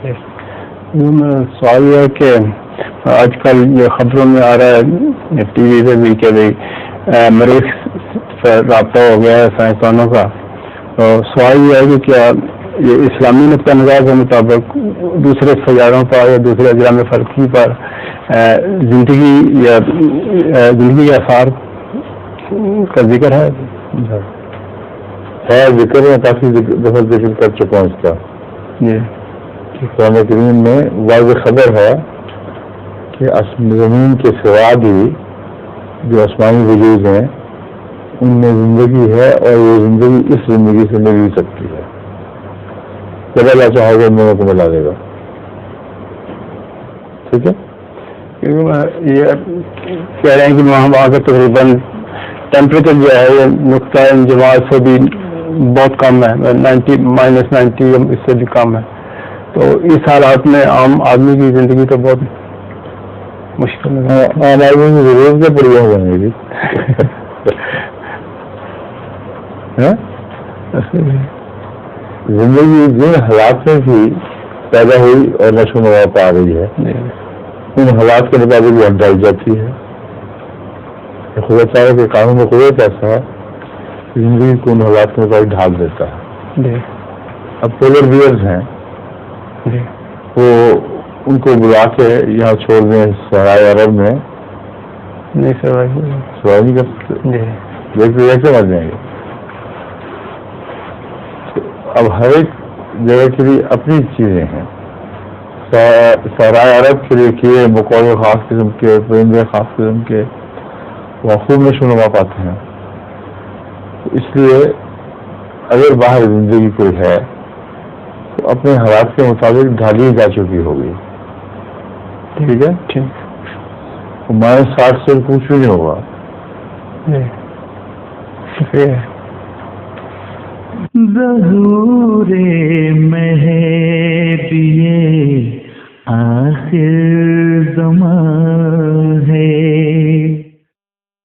میرا سوال یہ ہے کہ آج کل یہ خبروں میں آ رہا ہے ٹی وی پہ بھی کہ بھائی مریخ سے رابطہ ہو گیا ہے سائنسدانوں کا. تو سوال یہ ہے کہ کیا یہ اسلامی نقطہ نظر کے مطابق دوسرے سیاروں پر یا دوسرے اجرام فلکی پر زندگی یا زندگی کے آثار کا ذکر ہے؟ ذکر میں کافی دفعہ ذکر کر چکا ہوں اس کا. جی قرآن کریم میں واضح خبر ہے کہ زمین کے سوا بھی جو آسمانی وجود ہیں ان میں زندگی ہے اور وہ زندگی اس زندگی سے مل بھی سکتی ہے. جب اللہ چاہے گا ان دونوں کو ملا دے گا. ٹھیک ہے. یہ کہہ رہے ہیں کہ وہاں کا تقریباً ٹیمپریچر جو ہے یہ نقطہ انجماع سے بھی بہت کم ہے, -90 اس سے بھی کم ہے. تو اس حالات میں عام آدمی کی زندگی تو بہت مشکل ہے. عام آدمی کی ضرورت سے پڑی ہو جائے گی. زندگی جن حالات میں بھی پیدا ہوئی اور نشو و نما پا رہی ہے ان حالات کے مطابق وہ ڈال جاتی ہے. خدا چاہے کہ قانون میں قدرت ایسا ہے زندگی کو ان حالات کے مطابق ڈھال دیتا ہے. اب پولر بیئرز ہیں وہ ان کو بلا کے یہاں چھوڑ دیں صحرائے عرب میں نہیں سروائیو نہیں کر سکتے. کیسے مر جائیں گے؟ اب ہر ایک جگہ کے لیے اپنی چیزیں ہیں. صحرائے عرب کے لیے کیے مقومے خاص قسم کے پرندے خاص قسم کے وہ خوب نشو و نما پاتے ہیں. اس لیے اگر باہر زندگی کوئی ہے تو اپنے حالات کے مطابق ڈھالی جا چکی ہوگی. ٹھیک ہے. -60 سے کچھ بھی نہیں ہوگا. شکریہ. ظہور مہدی